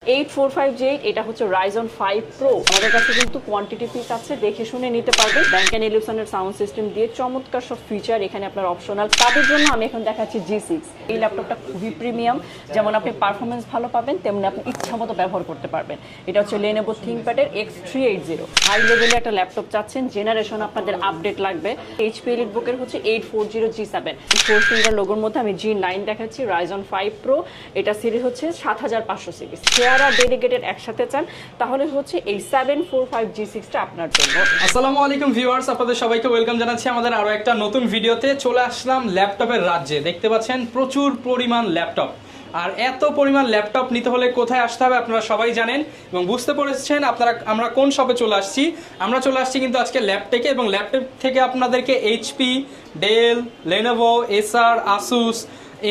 8458, এটা হচ্ছে Ryzen 5 Pro। আমাদের কাছে কিন্তু কোয়ান্টিটি পিস আছে, দেখে শুনে নিতে পারবেন। Bang & Olufsenের সাউন্ড সিস্টেম দিয়ে চমৎকার সব ফিচার এখানে আপনার অপশনাল। তাদের জন্য আমি এখন দেখাচ্ছি G6। এই ল্যাপটপটা খুবই প্রিমিয়াম, যেমন আপনি পারফরমেন্স ভালো পাবেন তেমনি আপনি ইচ্ছামতো ব্যবহার করতে পারবেন। এটা হচ্ছে Lenovo ThinkPad এর X380। হাই লেভেলে একটা ল্যাপটপ চাচ্ছেন, জেনারেশন আপনাদের আপডেট লাগবে। HP EliteBook এর হচ্ছে 840G7। 4 ফিঙ্গার লোগোর মধ্যে আমি G9 দেখাচ্ছি, Ryzen 5 Pro। এটা সিরিজ হচ্ছে 7500 সিরিজ। শেয়ার আর ডেডিকেটেড একসাথে চান তাহলে হচ্ছে এই 745G6টা আপনার জন্য। আসসালামু আলাইকুম ভিউয়ার্স, আপনাদের সবাইকে ওয়েলকাম জানাচ্ছি আমাদের আরো একটা নতুন ভিডিওতে। চলে আসলাম ল্যাপটপের রাজ্যে। দেখতে পাচ্ছেন প্রচুর পরিমাণ ল্যাপটপ, আর এত পরিমাণ ল্যাপটপ নিতে হলে কোথায় আসতে হবে আপনারা সবাই জানেন এবং বুঝতে পেরেছেন আমরা কোন শপে চলে আসছি। আমরা চলে আসছি কিন্তু আজকে ল্যাপটেকে, এবং ল্যাপটপ থেকে আপনাদেরকে এইচপি, ডেল, লেনোভো, এসার, আসুস,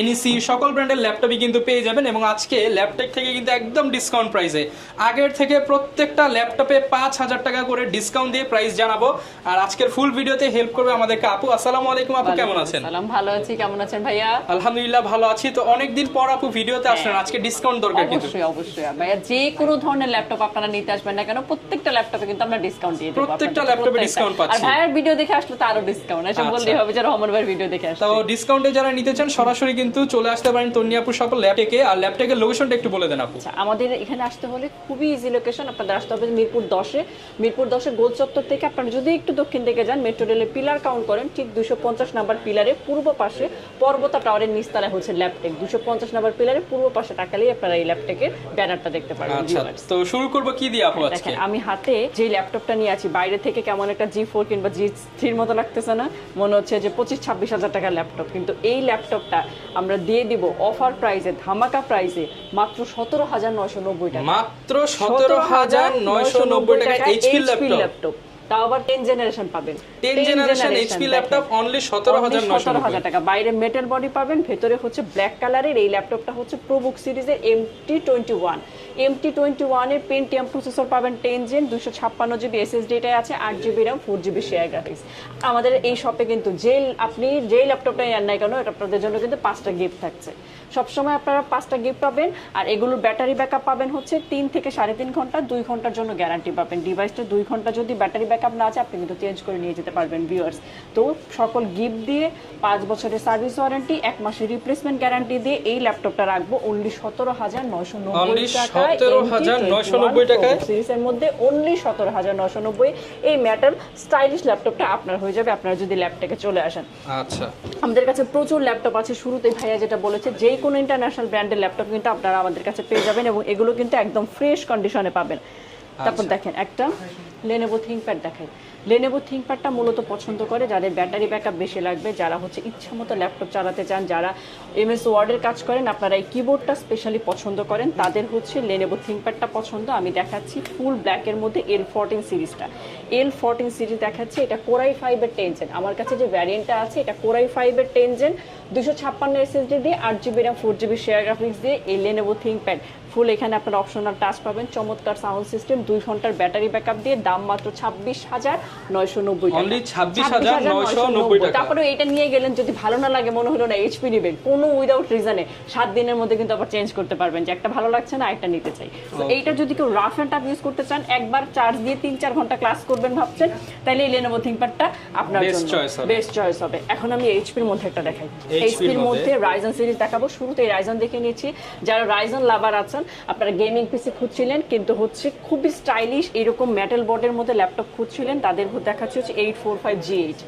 এনইসি সকল ব্র্যান্ডের ল্যাপটপই কিন্তু পেয়ে যাবেন। এবং আজকে ল্যাপটপ থেকে কিন্তু একদম ডিসকাউন্ট প্রাইসে, আগের থেকে প্রত্যেকটা ল্যাপটপে 5000 টাকা করে ডিসকাউন্ট দিয়ে প্রাইস জানাবো। আর আজকের ফুল ভিডিওতে হেল্প করবে আমাদেরকে আপু। আসসালামু আলাইকুম আপু, কেমন আছেন? সালাম, ভালো আছি, কেমন আছেন ভাইয়া? আলহামদুলিল্লাহ ভালো আছি। তো অনেকদিন পর আপু ভিডিওতে আসলেন, আজকে ডিসকাউন্ট দরকার কিন্তু। অবশ্যই অবশ্যই ভাইয়া, যে কোনো ধরনের ল্যাপটপ আপনারা নিতে আসবেন না কেন, প্রত্যেকটা ল্যাপটপে কিন্তু আমরা ডিসকাউন্ট দিয়ে দেব। প্রত্যেকটা ল্যাপটপে ডিসকাউন্ট পাচ্ছি। আর ভাইয়ার ভিডিও দেখে আসলে তো আরো ডিসকাউন্ট। এসব বললেই হবে যে রহমান ভাইয়ের ভিডিও দেখে আসছে। তো ডিসকাউন্টে যারা নিতে চান সরাসরি কিন্তু চলে আসতে পারেন তন্নিয়াপুর শপ ল্যাপটেকে। আর ল্যাপটেকের লোকেশনটা একটু বলে দেন আপু। আমাদের এখানে আসতে হলে খুবই ইজি লোকেশন। আপনাদের আসতে হবে মিরপুর 10-এ। মিরপুর 10-এ গোল চত্বর থেকে আপনারা যদি একটু দক্ষিণ দিকে যান, মেট্রো রেলের পিলার কাউন্ট করেন, ঠিক 250 নাম্বার পিলারের পূর্ব পাশে পর্বতা টাওয়ারের নিচতলায় হচ্ছে ল্যাপটেক। 250 নাম্বার পিলারের পূর্ব পাশে তাকালেই আপনারা এই ল্যাপটেকের ব্যানারটা দেখতে পারবেন। আচ্ছা, তো শুরু করব কি দিয়ে আপু আজকে? আমি হাতে যে ল্যাপটপটা নিয়ে আছি, বাইরে থেকে কেমন একটা G4 কিংবা G3 মতো লাগতেছে না? মনে হচ্ছে যে 25-26 হাজার টাকার ল্যাপটপ, কিন্তু এই ল্যাপটপটা আমরা দিয়ে দিব অফার প্রাইসে, ধামাকা প্রাইসে, মাত্র 17,990 টাকা। মাত্র 17,990 টাকা এইচপি ল্যাপটপ। তাও আবার 10 জেনারেশন পাবেন। 10 জেনারেশন এইচপি ল্যাপটপ অনলি 17,990 টাকা। বাইরে মেটাল বডি পাবেন, ভেতরে হচ্ছে ব্ল্যাক কালারের। এই ল্যাপটপটা হচ্ছে প্রোবুক সিরিজের MT21। MT21 এর পেন্টিয়াম প্রসেসর পাবেন 10 জেন, 256GB SSD টাই আছে, 8GB RAM, 4GB share graphics. আমাদের এই শপে কিন্তু আপনি যেই ল্যাপটপটা নেন না কেন, এটা আপনাদের জন্য কিন্তু 5টা গিফট থাকছে। সবসময় আপনারা 5টা গিফট পাবেন। আর এগুলোর ব্যাটারি ব্যাকআপ পাবেন হচ্ছে 3 থেকে 3.5 ঘন্টা, 2 ঘন্টার জন্য গ্যারান্টি পাবেন। ডিভাইসটা 2 ঘন্টা যদি ব্যাটারি ব্যাকআপ না আছে, আপনি কিন্তু চেঞ্জ করে নিয়ে যেতে পারবেন ভিউয়ার্স। তো সকল গিফট দিয়ে 5 বছরের সার্ভিস ওয়ারেন্টি, 1 মাসের রিপ্লেসমেন্ট গ্যারান্টি দিয়ে এই ল্যাপটপটা রাখবো অনলি 17,990 টাকায়। 17,990 টাকায় সিরিজের মধ্যে অনলি 17,990। এই ম্যাটার স্টাইলিশ ল্যাপটপটা আপনার হয়ে যাবে আপনারা যদি ল্যাপটপে চলে আসেন। আচ্ছা, আমাদের কাছে প্রচুর ল্যাপটপ আছে। শুরুতেই ভাইয়া যেটা বলেছে, যেই কোনো ইন্টারন্যাশনাল ব্র্যান্ডের ল্যাপটপ কিন্তু আপনারা আমাদের কাছে পেয়ে যাবেন, এবং এগুলো কিন্তু একদম ফ্রেশ কন্ডিশনে পাবেন। তারপর দেখেন একটা Lenovo ThinkPad দেখাই। Lenovo ThinkPadটা মূলত পছন্দ করে যাদের ব্যাটারি ব্যাকআপ বেশি লাগবে, যারা হচ্ছে ইচ্ছামতো ল্যাপটপ চালাতে চান, যারা MS ওয়ার্ডের কাজ করেন, আপনারা এই কিবোর্ডটা স্পেশালি পছন্দ করেন, তাদের হচ্ছে Lenovo ThinkPadটা পছন্দ। আমি দেখাচ্ছি ফুল ব্ল্যাকের মধ্যে L14 সিরিজটা। L14 সিরিজ দেখাচ্ছি, এটা Core i5 এর 10 জেন। আমার কাছে যে ভ্যারিয়েন্টটা আছে, এটা Core i5 এর 10 জেন, 256 SSD দিয়ে, 8GB RAM, 4GB share graphics দিয়ে এই Lenovo ThinkPad ফুল। এখানে আপনারা অপশনাল টাচ পাবেন, চমৎকার সাউন্ড সিস্টেম, 2 ঘন্টার ব্যাটারি ব্যাকআপ দিয়ে, দাম মাত্র 26,990 টাকা। অনলি 26,990 টাকা। তারপরে এটা নিয়ে গেলেন, যদি ভালো না লাগে, মনে হলো না এইচপি নেবেন, কোনো উইদাউট রিজনে 7 দিনের মধ্যে কিন্তু আবার চেঞ্জ করতে পারবেন, যে একটা ভালো লাগছে না একটা নিতে চাই। তো এইটা যদি কেউ রাফ এন্ড টাফ ইউজ করতে চান, একবার চার্জ দিয়ে 3-4 ঘন্টা ক্লাস করবেন ভাবছেন, তাহলে এই Lenovo ThinkPadটা আপনার জন্য বেস্ট চয়েস হবে। এখন আমি এইচপির মধ্যে একটা দেখাই। এইচপির মধ্যে Ryzen সিরিজ দেখাবো। শুরুতে Ryzen দেখে নিয়েছি। যারা Ryzen লাভার আছেন, আপনারা গেমিং পিসি খুঁজছিলেন কিন্তু হচ্ছে খুবই স্টাইলিশ এরকম মেটাল বোর্ডের মধ্যে ল্যাপটপ খুঁজছিলেন, তাদের দেখাচ্ছি হচ্ছে 845G8।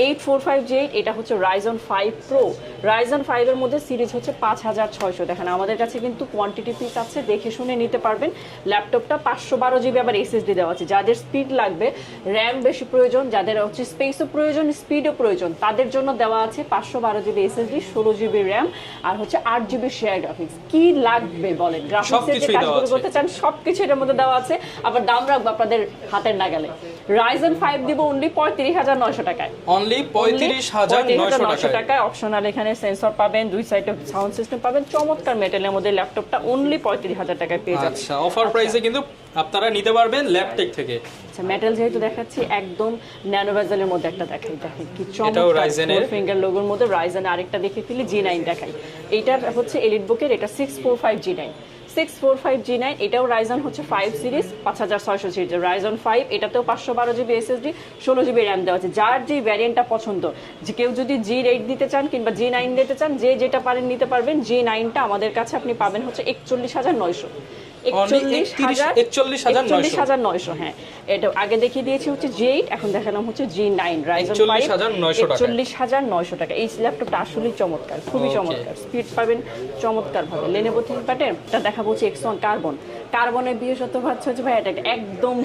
845G8 এটা হচ্ছে Ryzen 5 Pro। Ryzen 5 এর মধ্যে সিরিজ হচ্ছে 5600। দেখেন আমাদের কাছে কিন্তু কোয়ান্টিটি পিস আছে, দেখে শুনে নিতে পারবেন। ল্যাপটপটা 512GB আবার SSD দেওয়া আছে। যাদের স্পিড লাগবে, র্যাম বেশি প্রয়োজন, যাদের হচ্ছে স্পেসও প্রয়োজন, স্পিডও প্রয়োজন, তাদের জন্য দেওয়া আছে 512GB SSD, 16GB র্যাম, আর হচ্ছে 8GB শেয়ার গ্রাফিক্স। কি লাগবে বলেন? গ্রাফিক্সের যে কাজগুলো করতে চান সবকিছু এর মধ্যে দেওয়া আছে। আবার দাম রাখবো আপনাদের হাতের নাগালে। Ryzen 5 দিব অনলি 35,900 টাকায়। অনলি 35,900 টাকায়। অপশনাল এখানে সেন্সর পাবেন, 2 সাইডে সাউন্ড সিস্টেম পাবেন, চমৎকার মেটালের মধ্যে ল্যাপটপটা অনলি 35,000 টাকায় পেয়ে যাবেন। আচ্ছা, অফার প্রাইসে কিন্তু আপনারা নিতে পারবেন ল্যাপটেক থেকে। আচ্ছা, মেটাল যেহেতু দেখাচ্ছি, একদম ন্যানো ভেজেলের মধ্যে একটা দেখাই। দেখেন কি চমৎকার ফিঙ্গার লোগোর মধ্যে Ryzen। আরেকটা দেখে ফেলি G9 দেখাই। এইটার হচ্ছে EliteBook এর, এটা 645G9। 645G9 এটাও রাইজন হচ্ছে 5 সিরিজ 5600 সিরিজ রাইজন 5 এটাতেও 512GB SSD 16GB RAM দেওয়া আছে। যার যে ভ্যারিয়েন্টটা পছন্দ, যে কেউ যদি G8 দিতে চান কিংবা G9 দিতে চান, যে যেটা পারেন নিতে পারবেন। G9টা আমাদের কাছে আপনি পাবেন হচ্ছে 41900, 41900। হ্যাঁ, এটা আগে দেখিয়ে দিয়েছি হচ্ছে G8, এখন দেখালাম হচ্ছে G9 রাইজন 41900 টাকা। এই ল্যাপটপটা আসলেই চমৎকার, খুবই চমৎকার, স্পিড পাবেন চমৎকার ভাবে। Lenovo ThinkPad এটা দেখাবো হচ্ছে X1 কার্বনের বিশেষত্ব হচ্ছে ভাই এটা একদম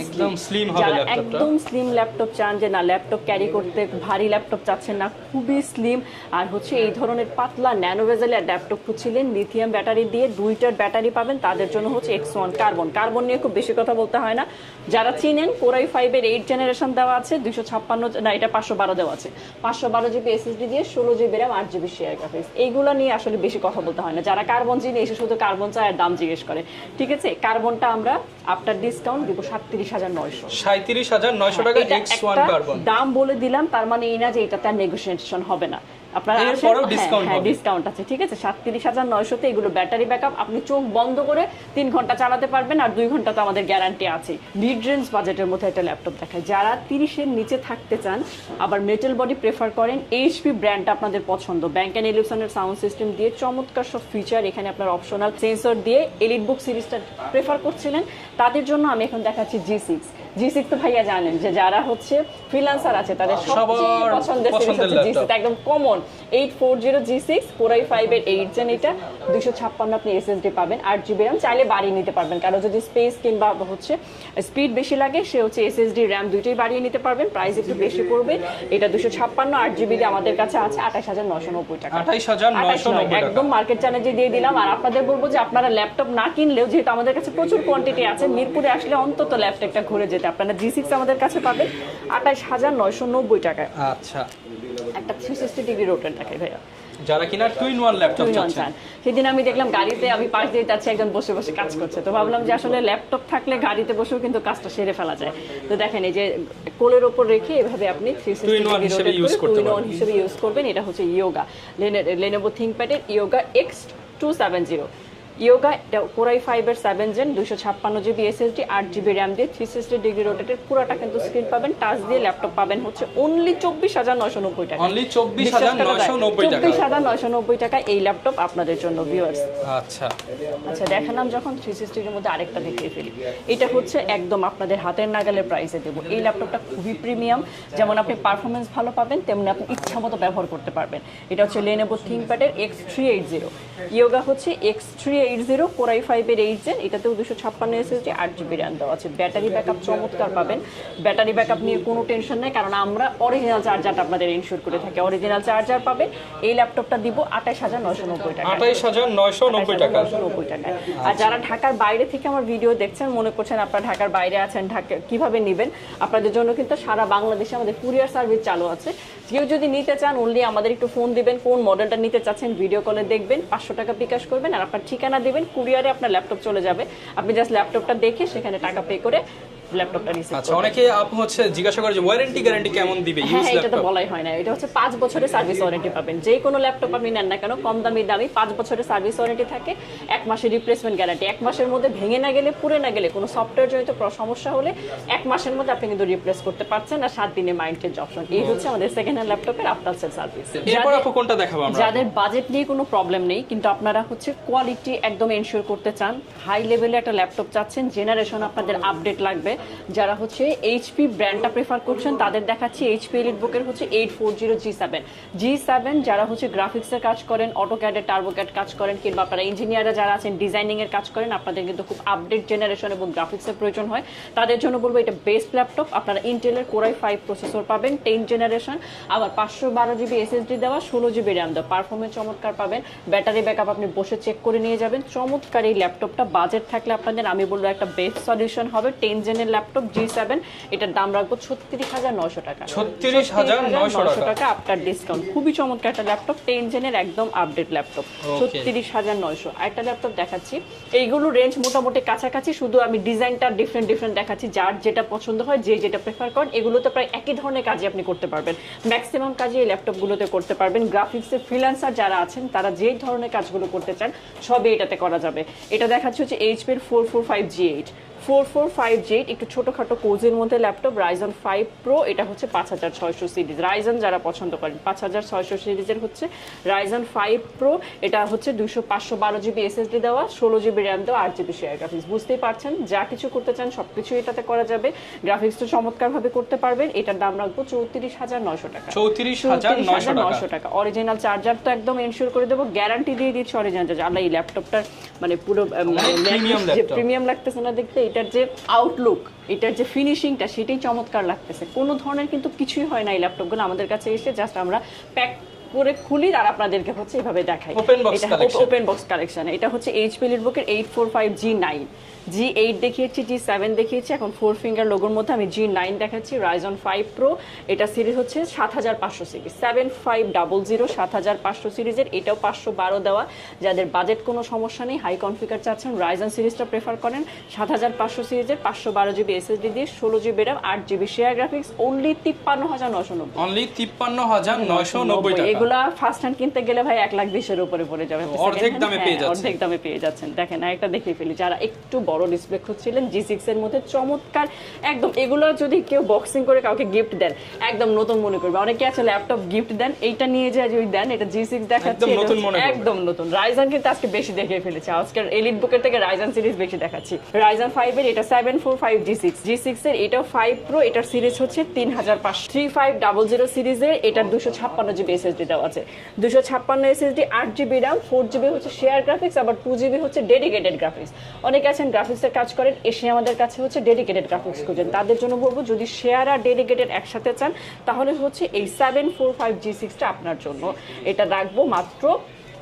স্লিম হবে যারা ল্যাপটপটা, একদম স্লিম ল্যাপটপ চান, যে না ল্যাপটপ ক্যারি করতে ভারী ল্যাপটপ চাচ্ছেন না, খুবই স্লিম আর হচ্ছে এই ধরনের পাতলা ন্যানো বেজেলের ল্যাপটপ খুঁজছিলেন, লিথিয়াম ব্যাটারি দিয়ে 2টার ব্যাটারি পাবেন, তাদের জন্য হচ্ছে X1 কার্বন নিয়ে খুব বেশি কথা বলতে হয় না। যারা চিনেন Core i5 এর 8 জেনারেশন দেওয়া আছে, 256 না এটা 512 দেওয়া আছে, 512GB SSD দিয়ে 16GB RAM 8GB share graphics. এইগুলো নিয়ে আসলে বেশি কথা বলতে হয় না। যারা কার্বন চিনে এসে শুধু কার্বন চায় আর দাম জিজ্ঞেস করে, ঠিক আছে। কার্বনটা আমরা আফটার ডিসকাউন্ট দিব 37900, 37900 টাকা X1 কার্বন দাম বলে দিলাম। তার মানে এই না যে এটা তার নেগোশিয়েশন হবে না, আপনারা এরপরেও ডিসকাউন্ট হবে, ডিসকাউন্ট আছে, ঠিক আছে। 37900 তে এগুলো ব্যাটারি ব্যাকআপ আপনি চোখ বন্ধ করে 3 ঘন্টা চালাতে পারবেন, আর 2 ঘন্টা তো আমাদের গ্যারান্টি আছে। মিড রেঞ্জ বাজেটের মধ্যে একটা ল্যাপটপ দেখায়, যারা 30 এর নিচে থাকতে চান আবার মেটাল বডি প্রেফার করেন, HP ব্র্যান্ডটা আপনাদের পছন্দ। ব্যাংক অ্যান্ড এলিপসনের সাউন্ড সিস্টেম দিয়ে চমৎকার সব ফিচার, এখানে আপনার অপশনাল সেন্সর দিয়ে এলিট বুক সিরিজটা প্রেফার করছিলেন, তাদের জন্য আমি এখন দেখাচ্ছি G6 তো ভাইয়া জানেন যে যারা হচ্ছে ফ্রিল্যান্সার আছে তাদের সবচেয়ে পছন্দের সিরিজ হচ্ছে G6, একদম কমন 840 G6 Core i5 এর 8 জেন, এটা 256 আপনি SSD পাবেন, 8GB RAM চাইলে বাড়িয়ে নিতে পারবেন। কারণ যদি স্পেস কিংবা হচ্ছে স্পিড বেশি লাগে সে হচ্ছে SSD RAM দুইটাই বাড়িয়ে নিতে পারবেন, প্রাইস একটু বেশি পড়বে। এটা 256 8GB দিয়ে আমাদের কাছে আছে 28990 টাকা, 28990 একদম মার্কেট চ্যালেঞ্জে দিয়ে দিলাম। আর আপনাদের বলবো যে আপনারা ল্যাপটপ না কিনলেও, যেহেতু আমাদের কাছে প্রচুর কোয়ান্টিটি আছে, মিরপুরে আসলে অন্তত ল্যাপটপটা ঘুরে যেতে আপনারা G6 আমাদের কাছে পাবেন 28990 টাকায়। আচ্ছা, একটা 360 ডিগ্রি রোটেট দেখাই ভাইয়া, যারা কিনা টুইন ওয়ান ল্যাপটপ চাচ্ছেন। সেদিন আমি দেখলাম গাড়িতে, আমি পাশ দিয়ে যাচ্ছি, একজন বসে বসে কাজ করছে, তো ভাবলাম যে আসলে ল্যাপটপ থাকলে গাড়িতে বসেও কিন্তু কাজটা সেরে ফেলা যায়। তো দেখেন এই যে কোলের উপর রেখে এভাবে আপনি 360 ডিগ্রি রোটেট করে টুইন ওয়ান হিসেবে ইউজ করবেন। এটা হচ্ছে ইয়োগা, Lenovo ThinkPad এর ইয়োগা X270 ইয়োগা, এটা Core i5 এর 7 gen 256GB SSD 8GB RAM দিয়ে 360 ডিগ্রি রোটেটের পুরোটা কিন্তু স্ক্রিন পাবেন, টাচ দিয়ে ল্যাপটপ পাবেন হচ্ছে অনলি 24990 টাকা, অনলি 24990 টাকা, 24990 টাকা এই ল্যাপটপ আপনাদের জন্য ভিউয়ার্স। আচ্ছা দেখালাম যখন 360 এর মধ্যে আরেকটা দেখিয়ে ফেলি। এটা হচ্ছে একদম আপনাদের হাতের নাগালের প্রাইসে দেবো। এই ল্যাপটপটা খুবই প্রিমিয়াম, যেমন আপনি পারফরমেন্স ভালো পাবেন তেমনি আপনি ইচ্ছা মতো ব্যবহার করতে পারবেন। এটা হচ্ছে Lenovo ThinkPad এর X380 ইয়োগা, হচ্ছে X380 Core i5 এর 8 জেন, এটাতেও 256 SSD 8GB RAM দেওয়া আছে। ব্যাটারি ব্যাকআপ চমৎকার পাবেন, ব্যাটারি ব্যাকআপ নিয়ে কোনো টেনশন নেই, কারণ আমরা অরিজিনাল চার্জারটা আপনাদের ইনশিওর করে থাকি, অরিজিনাল চার্জার পাবেন। এই ল্যাপটপটা দিব 28990 টাকা, 28990 টাকা। আর যারা ঢাকার বাইরে থেকে আমার ভিডিও দেখছেন, মনে করছেন আপনারা ঢাকার বাইরে আছেন, ঢাকা কিভাবে নেবেন, আপনাদের জন্য কিন্তু সারা বাংলাদেশে আমাদের কুরিয়ার সার্ভিস চালু আছে। কেউ যদি নিতে চান অনলি আমাদের একটু ফোন দিবেন, কোন মডেলটা নিতে চাচ্ছেন ভিডিও কলে দেখবেন, 500 টাকা বিকাশ করবেন আর আপনার ঠিকানা দিবেন, কুরিয়ারে আপনার ল্যাপটপ চলে যাবে। আপনি জাস্ট ল্যাপটপটা দেখে সেখানে টাকা পে করে ল্যাপটপটা রিসিভ। আচ্ছা, অনেকে আপু হচ্ছে জিজ্ঞাসা করে যে ওয়ারেন্টি গ্যারান্টি কেমন দিবে ইউজ ল্যাপটপ? এটা তো বলাই হয় না, এটা হচ্ছে 5 বছরের সার্ভিস ওয়ারেন্টি পাবেন। যে কোনো ল্যাপটপ আপনি নেন না কেন, কম দামি 5 বছরের সার্ভিস ওয়ারেন্টি থাকে, 1 মাসের রিপ্লেসমেন্ট গ্যারান্টি। 1 মাসের মধ্যে ভেঙে না গেলে, পুড়ে না গেলে, কোনো সফটওয়্যার জনিত সমস্যা হলে 1 মাসের মধ্যে আপনি কিন্তু রিপ্লেস করতে পারছেন, আর 7 দিনের মাইন্ড চেঞ্জ অপশন। এই হচ্ছে আমাদের সেকেন্ড হ্যান্ড ল্যাপটপের আফটার সেল সার্ভিস। এরপর আপু কোনটা দেখাবো আমরা? যাদের বাজেট নিয়ে কোনো প্রবলেম নেই, কিন্তু আপনারা হচ্ছে কোয়ালিটি একদম এনশিওর করতে চান, হাই লেভেলে একটা ল্যাপটপ চাচ্ছেন, জেনারেশন আপনাদের আপডেট লাগবে, যারা হচ্ছে HP ব্র্যান্ডটা প্রেফার করছেন, তাদের দেখাচ্ছি HP এলিটবুকের হচ্ছে 840 G7, যারা হচ্ছে গ্রাফিক্সের কাজ করেন, অটোক্যাডের টার্বোক্যাড কাজ করেন, কিংবা আপনারা ইঞ্জিনিয়াররা যারা আছেন ডিজাইনিং এর কাজ করেন, আপনাদের কিন্তু খুব আপডেট জেনারেশন এবং গ্রাফিক্সের প্রয়োজন হয়, তাদের জন্য বলবো এটা বেস্ট ল্যাপটপ। আপনারা ইন্টেলের Core i5 প্রসেসর পাবেন 10 জেনারেশন, আবার 512GB SSD দেওয়া, 16GB RAM দেওয়া, পারফরমেন্স চমৎকার পাবেন, ব্যাটারি ব্যাকআপ আপনি বসে চেক করে নিয়ে যাবেন। চমৎকার এই ল্যাপটপটা, বাজেট থাকলে আপনাদের আমি বলবো একটা বেস্ট সলিউশন হবে। 10 জেনের ল্যাপটপ G7, এটার দাম রাখবো 36900 টাকা, 36900 টাকা আফটার ডিসকাউন্ট। খুবই চমৎকার একটা ল্যাপটপ, 10 জেনের একদম আপডেট ল্যাপটপ, 36900। আরেকটা ল্যাপটপ দেখাচ্ছি, এইগুলো রেঞ্জ মোটামুটি কাছাকাছি, শুধু আমি ডিজাইনটা ডিফারেন্ট দেখাচ্ছি, যার যেটা পছন্দ হয়, যে যেটা প্রেফার করেন। এগুলো তো প্রায় একই ধরনের কাজই আপনি করতে পারবেন, ম্যাক্সিমাম কাজই এই ল্যাপটপগুলোতে করতে পারবেন। গ্রাফিক্সের ফ্রিল্যান্সার যারা আছেন তারা যেই ধরনের কাজগুলো করতে চান সবই এটাতে করা যাবে। এটা দেখাচ্ছে হচ্ছে এইচপির 445G8 445G8 একটু ছোটখাটো কোজের মধ্যে ল্যাপটপ, Ryzen 5 Pro। এটা হচ্ছে 5600 সিরিজ, রাইজন যারা পছন্দ করেন 5600 সিরিজের হচ্ছে Ryzen 5 Pro। এটা হচ্ছে 512GB SSD দেওয়া, 16GB র্যাম দেওয়া, 8GB শেয়ার গ্রাফিক্স। বুঝতেই পারছেন যা কিছু করতে চান সবকিছু এটাতে করা যাবে। গ্রাফিক্সটা চমৎকারভাবে করতে পারবেন। এটার দাম রাখবো 34900 টাকা। 34900 টাকা। অরিজিনাল চার্জার তো একদম এনশিওর করে দেবো, গ্যারান্টি দিয়ে দিচ্ছি অরিজিনাল চার্জার। আল্লাহ এই ল্যাপটপটার মানে পুরো প্রিমিয়াম লাগতেছে না দেখতে, এটার যে আউটলুক, এটার যে ফিনিশিংটা সেটাই চমৎকার লাগতেছে। কোনো ধরনের কিন্তু কিছুই হয় না এই ল্যাপটপগুলো আমাদের কাছে এসে, জাস্ট আমরা প্যাক করে খুলি আর আপনাদেরকে হচ্ছে এভাবে দেখাই। Open box collection. এটা হচ্ছে এইচপি লিটবুকের 845G9 G8 দেখিয়েছি, G7 দেখিয়েছি, এখন 4 ফিঙ্গার লোগোর মধ্যে আমি G9 দেখাচ্ছি। Ryzen 5 Pro, এটা সিরিজ হচ্ছে 7500 সিরিজ, 7500 7500 সিরিজের। এটাও 512 দেওয়া। যাদের বাজেট কোনো সমস্যা নেই, হাই কনফিগার চাচ্ছেন, Ryzen সিরিজটা প্রেফার করেন, 7500 সিরিজের 512GB SSD দিয়ে, 16GB RAM, 8GB share graphics, only 53990। Only 53990 টাকা। এগুলা ফার্স্ট হ্যান্ড কিনতে গেলে ভাই 1,20,000-এর উপরে পড়ে যাবে। অর্ধেক দামে পেয়ে যাচ্ছেন। অর্ধেক দামে পেয়ে যাচ্ছেন। দেখেন একটা দেখিয়ে ফেলি, যারা একটু বড় ডিসপ্লে খুঁজছিলেন G6 এর মধ্যে চমৎকার একদম। এগুলো যদি কেউ বক্সিং করে কাউকে গিফট দেন একদম নতুন মনে করবে। অনেকে আছে ল্যাপটপ গিফট দেন, এইটা নিয়ে যায় যদি দেন, এটা G6 দেখাচ্ছে একদম নতুন। Ryzen কিন্তু আজকে বেশি দেখিয়ে ফেলেছে, আজকের এলিট বুকের থেকে Ryzen সিরিজ বেশি দেখাচ্ছি। Ryzen 5 এর এটা 745G6 G6 এর এটাও 5 Pro, এটার সিরিজ হচ্ছে 3500। 3500 সিরিজের এটা 256GB SSD দেওয়া আছে, 256 SSD, 8GB RAM, 4GB হচ্ছে শেয়ার গ্রাফিক্স, আবার 2GB হচ্ছে ডেডিকেটেড গ্রাফিক্স। অনেকে আছেন গ্রাফিক্সের কাজ করেন, এসে আমাদের কাছে হচ্ছে ডেডিকেটেড গ্রাফিক্স খুঁজেন, তাদের জন্য বলবো যদি শেয়ার আর ডেডিকেটেড একসাথে চান তাহলে হচ্ছে এই 745G6টা আপনার জন্য। এটা রাখবো মাত্র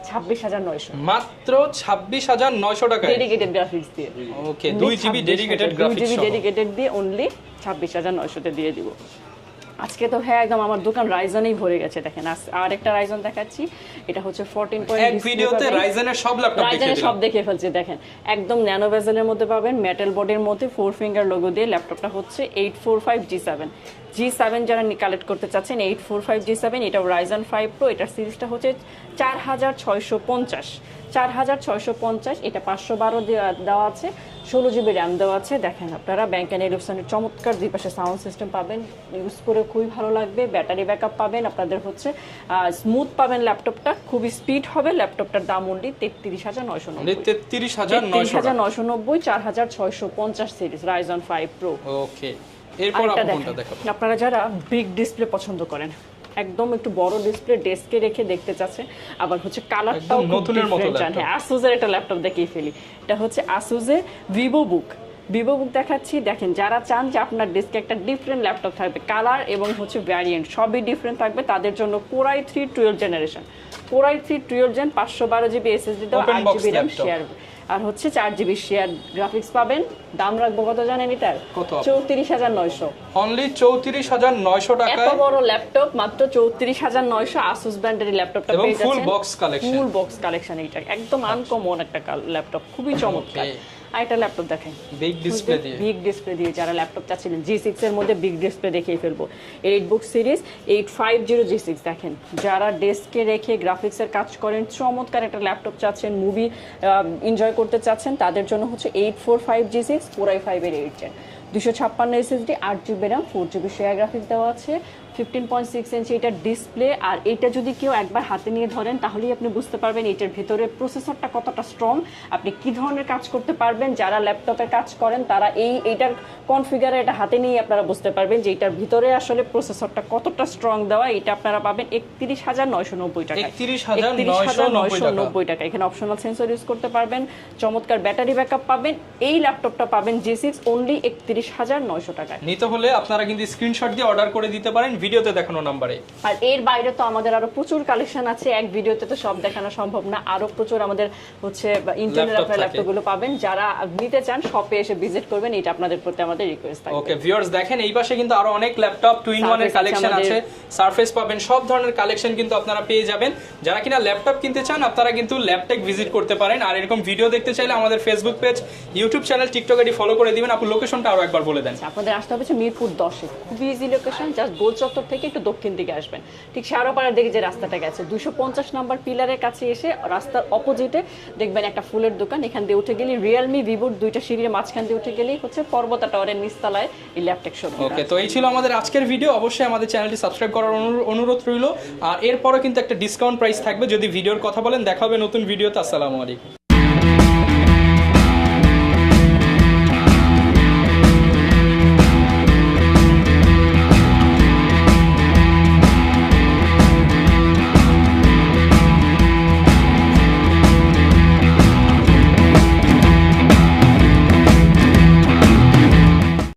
26,900, মাত্র 26,900 টাকা ডেডিকেটেড গ্রাফিক্স দিয়ে। ওকে, 2GB dedicated graphics, 2GB dedicated দিয়ে অনলি 26,900 তে দিয়ে দিব। আজকে তো হ্যাঁ একদম আমার দোকান রাইজনেই ভরে গেছে। দেখেন আর একটা রাইজন দেখাচ্ছি, এটা হচ্ছে 14 এক ভিডিওতে রাইজনের সব ল্যাপটপ রাইজনের সব দেখে ফেলছি। দেখেন একদম ন্যানো বেজেলের মধ্যে পাবেন, মেটাল বডির মধ্যে 4 ফিঙ্গার লোগো দিয়ে। ল্যাপটপটা হচ্ছে 845G7 যারা কালেক্ট করতে চাচ্ছেন 845G7, এটা Ryzen 5 Pro, এটার সিরিজটা হচ্ছে 4650, এটা 512 দেওয়া আছে, 16GB র্যাম দেওয়া আছে। দেখেন আপনারা ব্যাংক অ্যান্ড এলিপসনের চমৎকার দুই পাশে সাউন্ড সিস্টেম পাবেন, ইউজ করে খুবই ভালো লাগবে। ব্যাটারি ব্যাকআপ পাবেন, আপনাদের হচ্ছে স্মুথ পাবেন, ল্যাপটপটা খুবই স্পিড হবে। ল্যাপটপটার দাম অনলি 33,990, 33,990, 4650 সিরিজ Ryzen 5 Pro। ওকে, এরপর কোনটা দেখাবো? আপনারা যারা বিগ ডিসপ্লে পছন্দ করেন, একদম একটু বড় ডিসপ্লে ডেস্কে রেখে দেখতে চাচ্ছেন, আবার হচ্ছে কালারটাও নতুনের মতো চান, হ্যাঁ Asus এর একটা ল্যাপটপ দেখিয়ে ফেলি। এটা হচ্ছে Asus এর ভিভো বুক দেখাচ্ছি। দেখেন যারা চান যে আপনার ডেস্কে একটা ডিফারেন্ট ল্যাপটপ থাকবে, কালার এবং হচ্ছে ভ্যারিয়েন্ট সবই ডিফারেন্ট থাকবে, তাদের জন্য Core i3 12th generation, Core i3 12th gen, 512GB SSD দাও, 8GB RAM শেয়ার, আর হচ্ছে 4GB শেয়ার গ্রাফিক্স পাবেন। দাম রাখবো কত জানেন এটার? 34,900, অনলি 34,900 টাকা। এত বড় ল্যাপটপ মাত্র 34,900। Asus ব্র্যান্ডের ল্যাপটপটা পেয়ে যাচ্ছেন, ফুল বক্স কালেকশন। এটা একদম আনকমন একটা ল্যাপটপ, খুবই চমৎকার। আরেকটা ল্যাপটপ দেখেন বিগ ডিসপ্লে দিয়ে যারা ল্যাপটপ চাচ্ছিলেন, G6 এর মধ্যে বিগ ডিসপ্লে দেখিয়ে ফেলবো। এলিটবুক সিরিজ 850G6 দেখেন, যারা ডেস্কে রেখে গ্রাফিক্সের কাজ করেন, চমৎকার একটা ল্যাপটপ চাচ্ছেন, মুভি এনজয় করতে চাচ্ছেন, তাদের জন্য হচ্ছে 845G6 Core i5 এর 8th Gen, 256 SSD, 8GB RAM, 4GB share graphics দেওয়া আছে, 15.6 ইঞ্চি এটা ডিসপ্লে। আর এটা যদি কেউ একবার হাতে নিয়ে ধরেন তাহলেই আপনি বুঝতে পারবেন এটার ভিতরে প্রসেসরটা কতটা স্ট্রং, আপনি কি ধরনের কাজ করতে পারবেন। যারা ল্যাপটপে কাজ করেন তারা এইটার কনফিগারে এটা হাতে নিয়ে আপনারা বুঝতে পারবেন যে এটার ভিতরে আসলে প্রসেসরটা কতটা স্ট্রং দেওয়া। এটা আপনারা পাবেন 31,990 টাকা, 31,990 টাকা। এখানে অপশনাল সেন্সর ইউজ করতে পারবেন, চমৎকার ব্যাটারি ব্যাকআপ পাবেন। এই ল্যাপটপটা পাবেন G6 অনলি 31,900 টাকায়। নিতে হলে আপনারা কিন্তু স্ক্রিনশট দিয়ে অর্ডার করে দিতে পারেন ভিডিওতে দেখানো নম্বরে। আর এর বাইরে তো আমাদের আরো প্রচুর কালেকশন আছে, এক ভিডিওতে তো সব দেখানো সম্ভব না, আরো প্রচুর আমাদের হচ্ছে ইন্টারনেট আপনারা ল্যাপটপগুলো পাবেন। যারা নিতে চান শপে এসে ভিজিট করবেন, এটা আপনাদের প্রতি আমাদের রিকোয়েস্ট থাকবে। ওকে ভিউয়ার্স, দেখেন এই পাশে কিন্তু আরো অনেক ল্যাপটপ 2-in-1 এর কালেকশন আছে, সারফেস পাবেন, সব ধরনের কালেকশন কিন্তু আপনারা পেয়ে যাবেন। যারা কিনা ল্যাপটপ কিনতে চান আপনারা কিন্তু ল্যাপটেক ভিজিট করতে পারেন। আর এরকম ভিডিও দেখতে চাইলে আমাদের Facebook page, YouTube channel, TikTok ID follow করে দিবেন। আপু লোকেশনটা আরো আরেকবার বলে দেন। আপনাদের আসতে হবে হচ্ছে মিরপুর 10-এ, খুবই ইজি লোকেশন, জাস্ট গোল চত্বর থেকে একটু দক্ষিণ দিকে আসবেন, ঠিক শেওড়াপাড়ার দিকে যে রাস্তাটা গেছে 250 নাম্বার পিলারের কাছে এসে রাস্তার অপোজিটে দেখবেন একটা ফুলের দোকান, এখান দিয়ে উঠে গেলে রিয়েলমি ভিভোর 2টা সিঁড়ির মাঝখান দিয়ে উঠে গেলেই হচ্ছে পর্বতা টাওয়ারের নিচতলায় এই ল্যাপটেক শোরুম। ওকে, তো এই ছিল আমাদের আজকের ভিডিও। অবশ্যই আমাদের চ্যানেলটি সাবস্ক্রাইব করার অনুরোধ রইল। আর এরপরও কিন্তু একটা ডিসকাউন্ট প্রাইস থাকবে যদি ভিডিওর কথা বলেন। দেখা হবে নতুন ভিডিওতে। আসসালামু আলাইকুম।